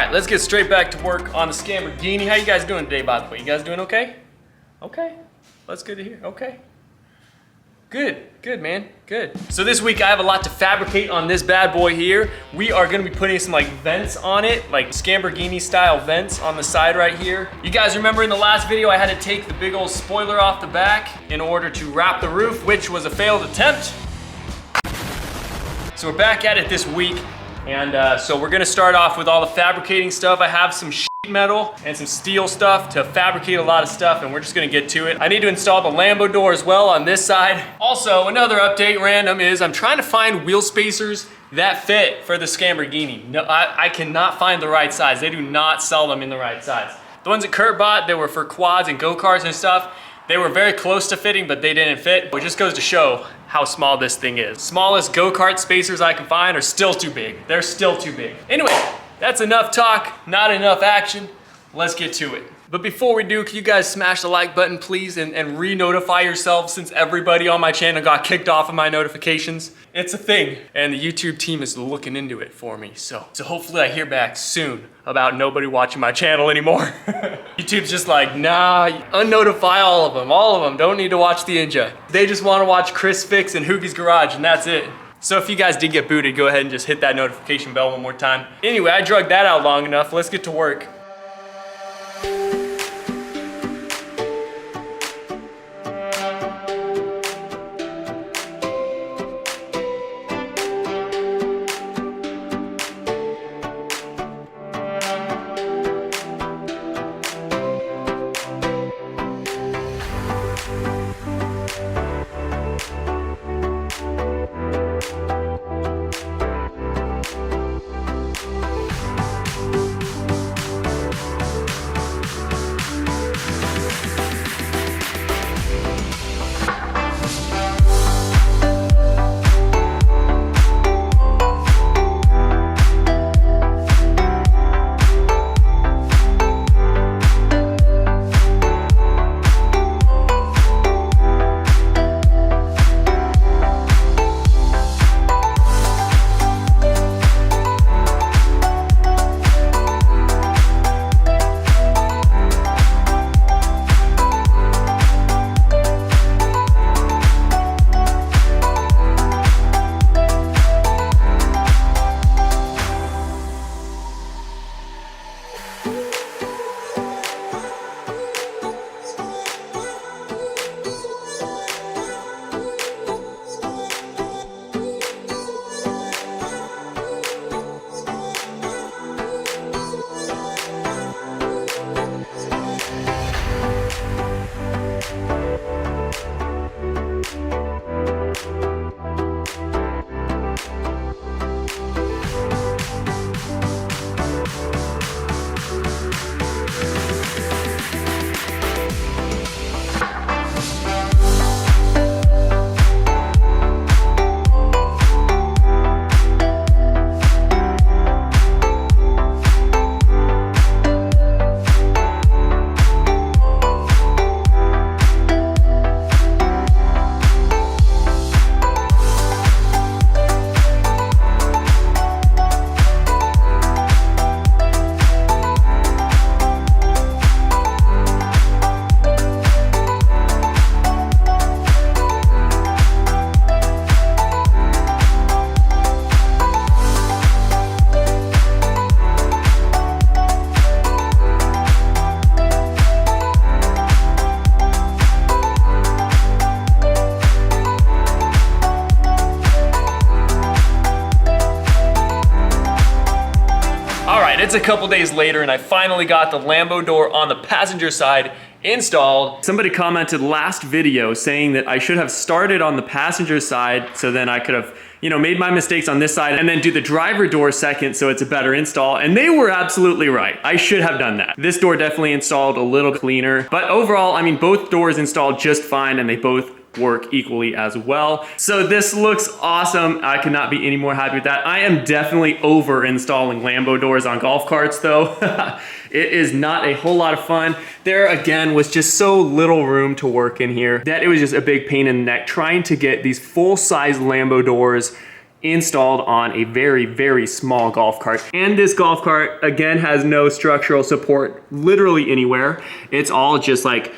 right, let's get straight back to work on the SCAMBORGHINI. How you guys doing today, by the way? You guys doing okay? Okay, that's good to hear, okay. Good, man, good. So this week I have a lot to fabricate on this bad boy here. We are gonna be putting some like vents on it, like SCAMBORGHINI style vents on the side right here. You guys remember in the last video I had to take the big old spoiler off the back in order to wrap the roof, which was a failed attempt. So we're back at it this week. And so we're gonna start off with all the fabricating stuff. I have some sheet metal and some steel stuff to fabricate a lot of stuff, and we're just gonna get to it. I need to install the Lambo door as well on this side. Also, another update random is I'm trying to find wheel spacers that fit for the SCAMBORGHINI. No, I cannot find the right size. They do not sell them in the right size. The ones that Kurt bought, they were for quads and go-karts and stuff. They were very close to fitting, but they didn't fit. It just goes to show how small this thing is. Smallest go-kart spacers I can find are still too big. They're still too big. Anyway, that's enough talk, not enough action. Let's get to it. But before we do, can you guys smash the like button, please, and re-notify yourself since everybody on my channel got kicked off of my notifications? It's a thing, and the YouTube team is looking into it for me, so hopefully I hear back soon about nobody watching my channel anymore. YouTube's just like, nah, unnotify all of them, don't need to watch the Inja. They just wanna watch Chris Fix and Hoogie's Garage, and that's it. So if you guys did get booted, go ahead and just hit that notification bell one more time. Anyway, I drug that out long enough, let's get to work. It's a couple days later and I finally got the Lambo door on the passenger side installed. Somebody commented last video saying that I should have started on the passenger side so then I could have, you know, made my mistakes on this side and then do the driver door second so it's a better install, and they were absolutely right. I should have done that. This door definitely installed a little cleaner, but overall, I mean, both doors installed just fine and they both work equally as well. So this looks awesome. I could not be any more happy with that. I am definitely over installing Lambo doors on golf carts though. It is not a whole lot of fun. There again was just so little room to work in here that it was just a big pain in the neck trying to get these full-size Lambo doors installed on a very, very small golf cart. And this golf cart, again, has no structural support literally anywhere. It's all just like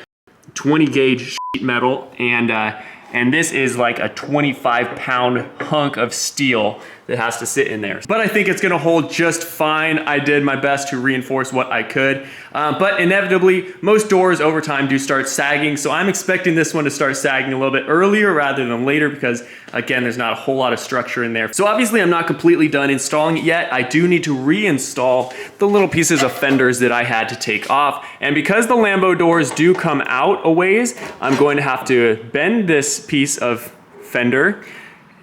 20 gauge sheet metal, and this is like a 25-pound hunk of steel that has to sit in there. But I think it's gonna hold just fine. I did my best to reinforce what I could. But inevitably, most doors over time do start sagging, so I'm expecting this one to start sagging a little bit earlier rather than later because, again, there's not a whole lot of structure in there. So obviously I'm not completely done installing it yet. I do need to reinstall the little pieces of fenders that I had to take off. And because the Lambo doors do come out a ways, I'm going to have to bend this piece of fender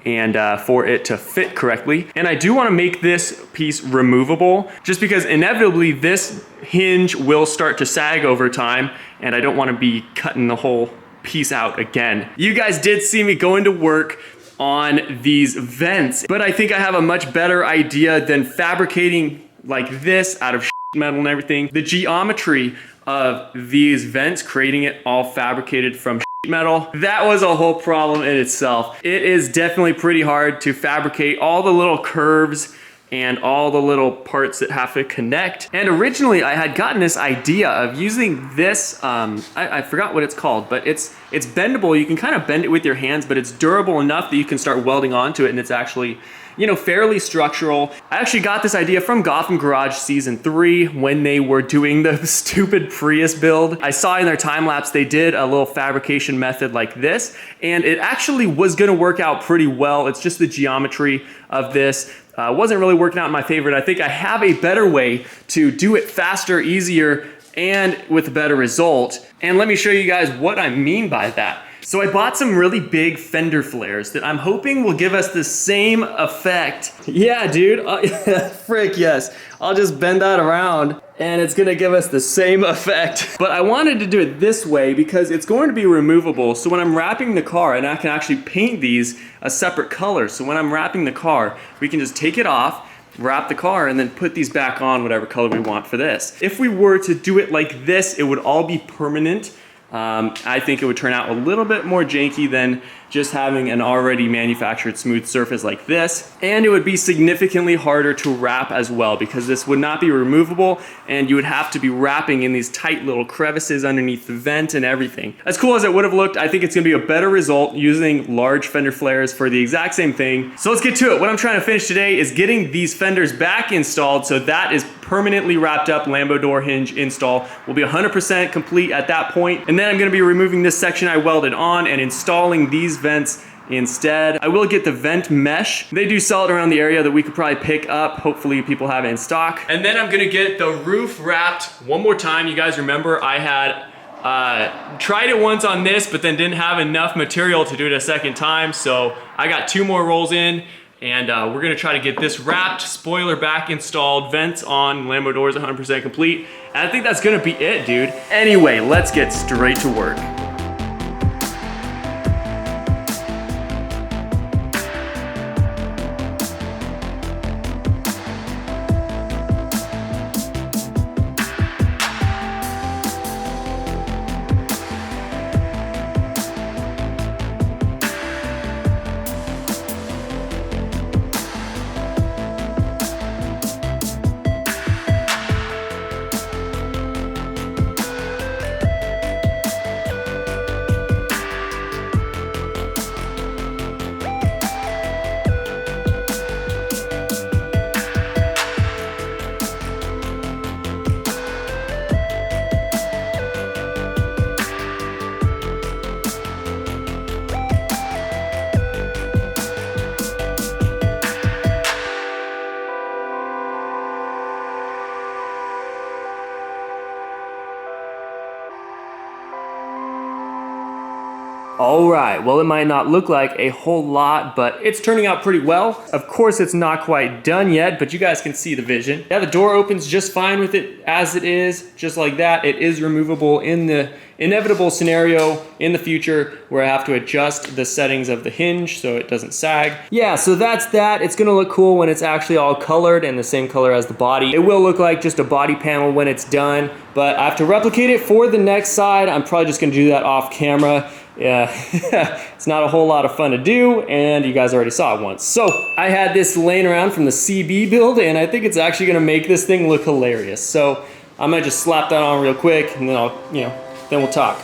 and for it to fit correctly. And I do want to make this piece removable just because inevitably this hinge will start to sag over time, and I don't want to be cutting the whole piece out again. You guys did see me going to work on these vents, but I think I have a much better idea than fabricating like this out of metal and everything. The geometry of these vents, creating it all fabricated from metal, that was a whole problem in itself. It is definitely pretty hard to fabricate all the little curves and all the little parts that have to connect. And originally I had gotten this idea of using this, I forgot what it's called, but it's bendable. You can kind of bend it with your hands, but it's durable enough that you can start welding onto it, and it's actually, you know, fairly structural. I actually got this idea from Gotham Garage Season 3 when they were doing the stupid Prius build. I saw in their time lapse they did a little fabrication method like this, and it actually was gonna work out pretty well. It's just the geometry of this wasn't really working out in my favor. I think I have a better way to do it faster, easier, and with a better result. And let me show you guys what I mean by that. So I bought some really big fender flares that I'm hoping will give us the same effect. Yeah, dude, frick yes. I'll just bend that around and it's gonna give us the same effect. But I wanted to do it this way because it's going to be removable. So when I'm wrapping the car, and I can actually paint these a separate color. So when I'm wrapping the car, we can just take it off, wrap the car, and then put these back on whatever color we want for this. If we were to do it like this, it would all be permanent. I think it would turn out a little bit more janky than just having an already manufactured smooth surface like this. And it would be significantly harder to wrap as well because this would not be removable and you would have to be wrapping in these tight little crevices underneath the vent and everything. As cool as it would have looked, I think it's gonna be a better result using large fender flares for the exact same thing. So let's get to it. What I'm trying to finish today is getting these fenders back installed, so that is permanently wrapped up. Lambo door hinge install will be 100% complete at that point. And then I'm gonna be removing this section I welded on and installing these vents instead. I will get the vent mesh. They do sell it around the area that we could probably pick up. Hopefully people have it in stock. And then I'm gonna get the roof wrapped one more time. You guys remember I had tried it once on this, but then didn't have enough material to do it a second time. So I got 2 more rolls in, and we're gonna try to get this wrapped, spoiler back installed, vents on, Lambo doors 100% complete. And I think that's gonna be it, dude. Anyway, let's get straight to work. All right, well, it might not look like a whole lot, but it's turning out pretty well. Of course, it's not quite done yet, but you guys can see the vision. Yeah, the door opens just fine with it as it is, just like that. It is removable in the inevitable scenario in the future where I have to adjust the settings of the hinge so it doesn't sag. Yeah, so that's that. It's gonna look cool when it's actually all colored and the same color as the body. It will look like just a body panel when it's done, but I have to replicate it for the next side. I'm probably just gonna do that off camera. Yeah, it's not a whole lot of fun to do, and you guys already saw it once. So I had this laying around from the CB build, and I think it's actually gonna make this thing look hilarious. So I'm gonna just slap that on real quick, and then then we'll talk.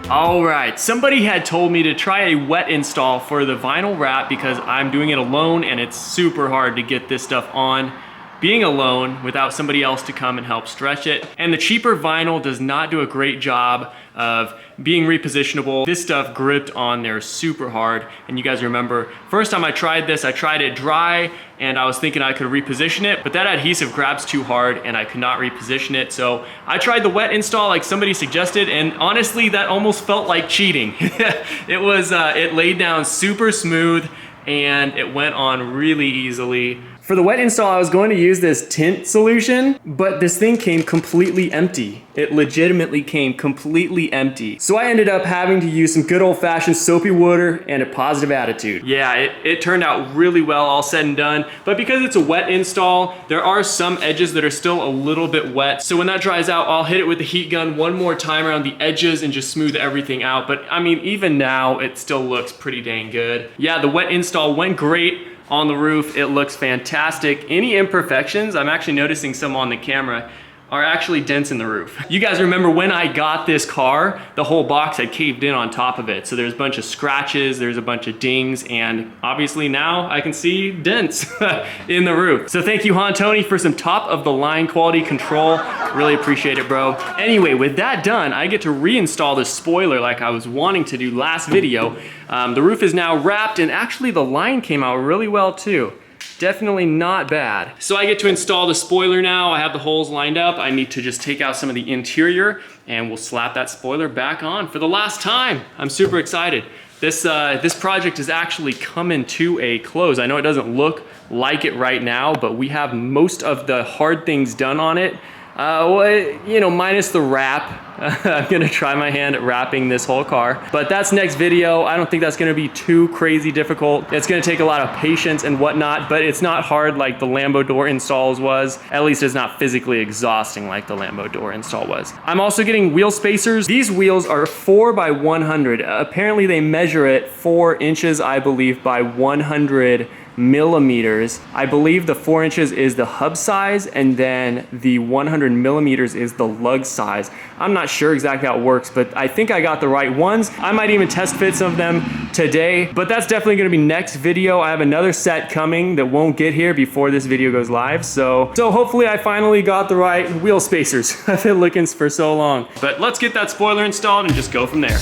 All right, somebody had told me to try a wet install for the vinyl wrap because I'm doing it alone and it's super hard to get this stuff on being alone without somebody else to come and help stretch it. And the cheaper vinyl does not do a great job of being repositionable. This stuff gripped on there super hard. And you guys remember, first time I tried this, I tried it dry and I was thinking I could reposition it, but that adhesive grabs too hard and I could not reposition it. So I tried the wet install like somebody suggested, and honestly, that almost felt like cheating. It laid down super smooth and it went on really easily. For the wet install, I was going to use this tint solution, but this thing came completely empty. It legitimately came completely empty. So I ended up having to use some good old-fashioned soapy water and a positive attitude. Yeah, it turned out really well, all said and done. But because it's a wet install, there are some edges that are still a little bit wet. So when that dries out, I'll hit it with the heat gun one more time around the edges and just smooth everything out. But I mean, even now, it still looks pretty dang good. Yeah, the wet install went great on the roof. It looks fantastic. Any imperfections, I'm actually noticing some on the camera, are actually dents in the roof. You guys remember when I got this car, the whole box had caved in on top of it. So there's a bunch of scratches, there's a bunch of dings, and obviously now I can see dents in the roof. So thank you, Han Tony, for some top of the line quality control. Really appreciate it, bro. Anyway, with that done, I get to reinstall the spoiler like I was wanting to do last video. The roof is now wrapped, and actually the line came out really well too. Definitely not bad. So I get to install the spoiler now. I have the holes lined up. I need to just take out some of the interior and we'll slap that spoiler back on for the last time. I'm super excited. This project is actually coming to a close. I know it doesn't look like it right now, but we have most of the hard things done on it. Minus the wrap. I'm gonna try my hand at wrapping this whole car, but that's next video. I don't think that's gonna be too crazy difficult. It's gonna take a lot of patience and whatnot, but it's not hard like the Lambo door installs was. At least it's not physically exhausting like the Lambo door install was. I'm also getting wheel spacers. These wheels are 4 by 100. Apparently they measure it 4 inches, I believe, by 100 millimeters. I believe the 4 inches is the hub size and then the 100 millimeters is the lug size. I'm not sure exactly how it works, but I think I got the right ones. I might even test fit some of them today, but that's definitely gonna be next video. I have another set coming that won't get here before this video goes live. So hopefully I finally got the right wheel spacers. I've been looking for so long. But let's get that spoiler installed and just go from there.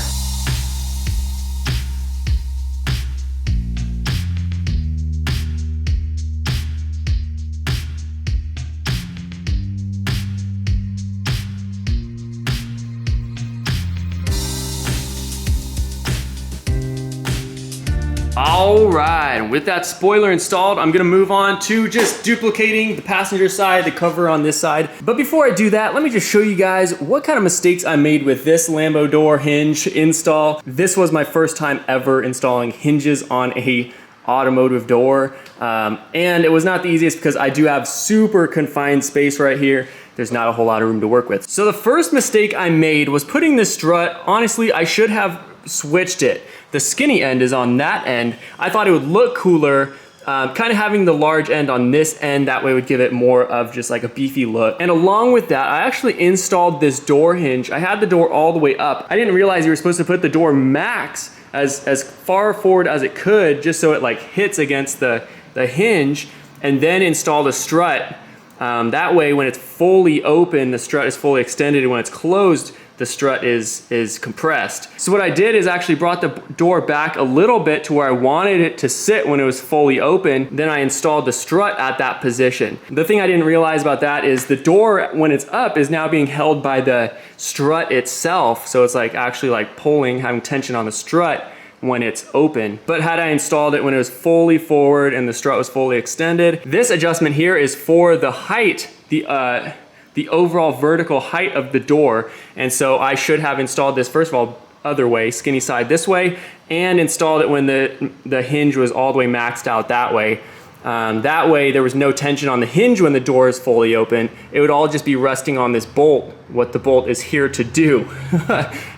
All right, and with that spoiler installed, I'm gonna move on to just duplicating the passenger side, the cover on this side. But before I do that, let me just show you guys what kind of mistakes I made with this Lambo door hinge install. This was my first time ever installing hinges on a automotive door. And it was not the easiest because I do have super confined space right here. There's not a whole lot of room to work with. So the first mistake I made was putting this strut. Honestly, I should have switched it. The skinny end is on that end. I thought it would look cooler, kind of having the large end on this end. That way would give it more of just like a beefy look. And along with that, I actually installed this door hinge. I had the door all the way up. I didn't realize you were supposed to put the door max as far forward as it could, just so it like hits against the hinge, and then install the strut. That way when it's fully open, the strut is fully extended, and when it's closed, the strut is compressed. So what I did is actually brought the door back a little bit to where I wanted it to sit when it was fully open. Then I installed the strut at that position. The thing I didn't realize about that is the door, when it's up, is now being held by the strut itself. So it's like actually like pulling, having tension on the strut when it's open. But had I installed it when it was fully forward and the strut was fully extended, this adjustment here is for the height, the overall vertical height of the door. And so I should have installed this, first of all, other way, skinny side this way, and installed it when the hinge was all the way maxed out that way. That way there was no tension on the hinge when the door is fully open. It would all just be resting on this bolt, what the bolt is here to do.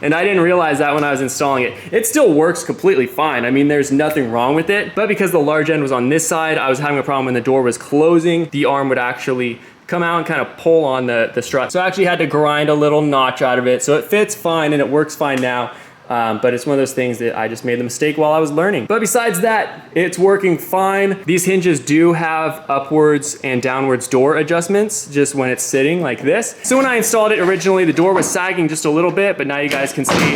And I didn't realize that when I was installing it. It still works completely fine. I mean, there's nothing wrong with it, but because the large end was on this side, I was having a problem when the door was closing. The arm would actually come out and kind of pull on the strut. So I actually had to grind a little notch out of it. So it fits fine and it works fine now. But it's one of those things that I just made the mistake while I was learning. But besides that, it's working fine. These hinges do have upwards and downwards door adjustments just when it's sitting like this. So when I installed it originally, the door was sagging just a little bit, but now you guys can see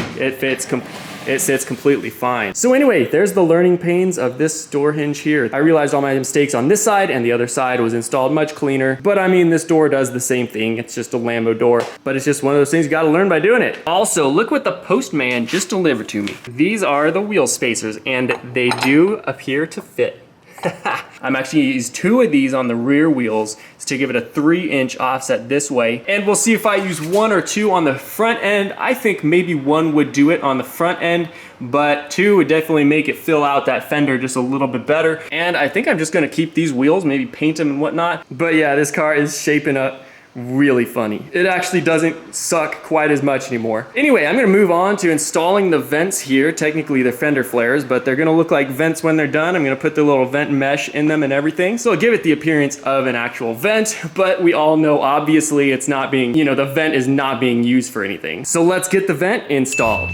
it sits completely fine. So anyway, there's the learning pains of this door hinge here. I realized all my mistakes on this side, and the other side was installed much cleaner. But I mean, this door does the same thing. It's just a Lambo door, but it's just one of those things you gotta learn by doing it. Also, look what the postman just delivered to me. These are the wheel spacers, and they do appear to fit. I'm actually gonna use 2 of these on the rear wheels to give it a 3-inch offset this way. And we'll see if I use 1 or 2 on the front end. I think maybe 1 would do it on the front end, but 2 would definitely make it fill out that fender just a little bit better. And I think I'm just gonna keep these wheels, maybe paint them and whatnot. But yeah, this car is shaping up really funny. It actually doesn't suck quite as much anymore. Anyway, I'm gonna move on to installing the vents here. Technically they're fender flares, but they're gonna look like vents when they're done. I'm gonna put the little vent mesh in them and everything. So it'll give it the appearance of an actual vent, but we all know obviously it's not being, the vent is not being used for anything. So let's get the vent installed.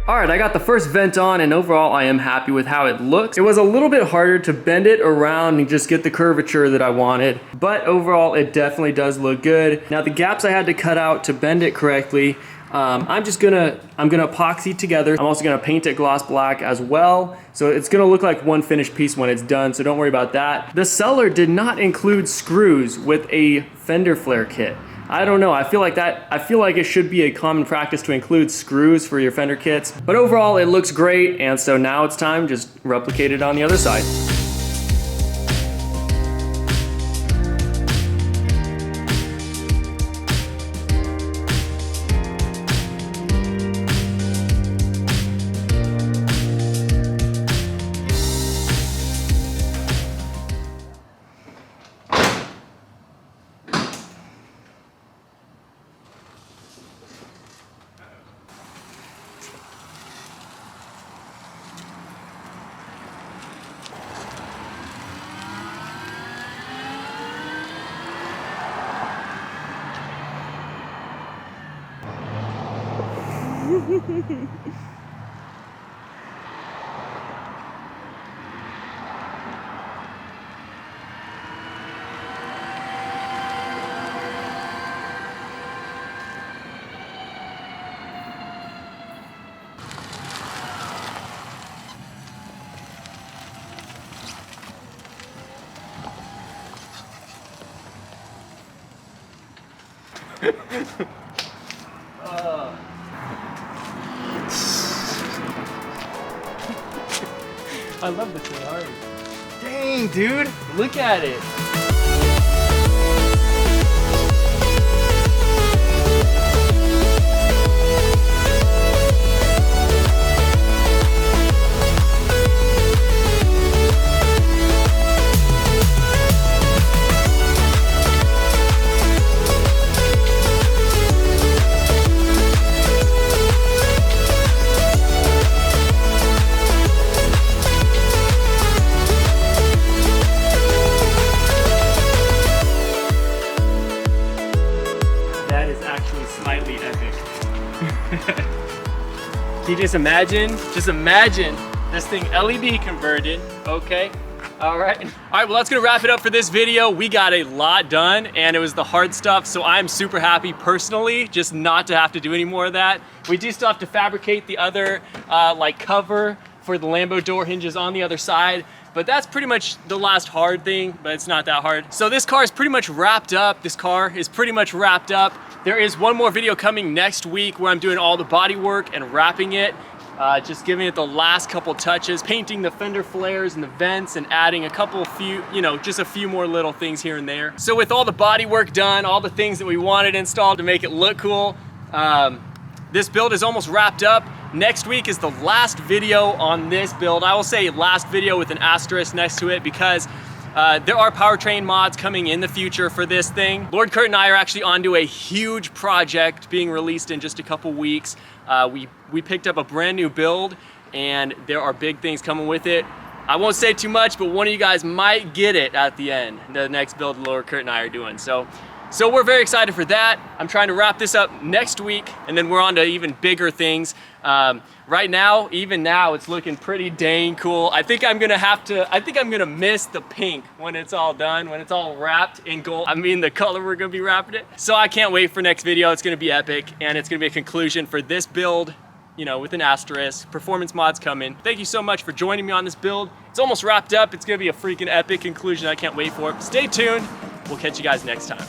All right, I got the first vent on, and overall I am happy with how it looks. It was a little bit harder to bend it around and just get the curvature that I wanted, but overall it definitely does look good. Now the gaps I had to cut out to bend it correctly, I'm gonna epoxy together. I'm also gonna paint it gloss black as well. So it's gonna look like one finished piece when it's done, so don't worry about that. The seller did not include screws with a fender flare kit. I don't know, I feel like it should be a common practice to include screws for your fender kits. But overall, it looks great, and so now it's time to just replicate it on the other side. I love this one already. Dang, dude, look at it. you just imagine this thing LED converted, okay? All right, well, that's gonna wrap it up for this video. We got a lot done, and it was the hard stuff, so I'm super happy personally just not to have to do any more of that. We do still have to fabricate the other like cover for the Lambo door hinges on the other side, but that's pretty much the last hard thing, but it's not that hard. So this car is pretty much wrapped up. This car is pretty much wrapped up. There is one more video coming next week where I'm doing all the body work and wrapping it. Just giving it the last couple touches, painting the fender flares and the vents and adding just a few more little things here and there. So with all the body work done, all the things that we wanted installed to make it look cool, this build is almost wrapped up. Next week is the last video on this build. I will say last video with an asterisk next to it because there are powertrain mods coming in the future for this thing. Lord Kurt and I are actually onto a huge project being released in just a couple weeks. We picked up a brand new build and there are big things coming with it. I won't say too much, but one of you guys might get it at the end, the next build Lord Kurt and I are doing. So we're very excited for that. I'm trying to wrap this up next week and then we're on to even bigger things. Right now, even now, it's looking pretty dang cool. I think I'm gonna miss the pink when it's all done, when it's all wrapped in gold. I mean the color we're gonna be wrapping it. So I can't wait for next video. It's gonna be epic and it's gonna be a conclusion for this build, with an asterisk. Performance mods coming. Thank you so much for joining me on this build. It's almost wrapped up. It's gonna be a freaking epic conclusion. I can't wait for it. Stay tuned. We'll catch you guys next time.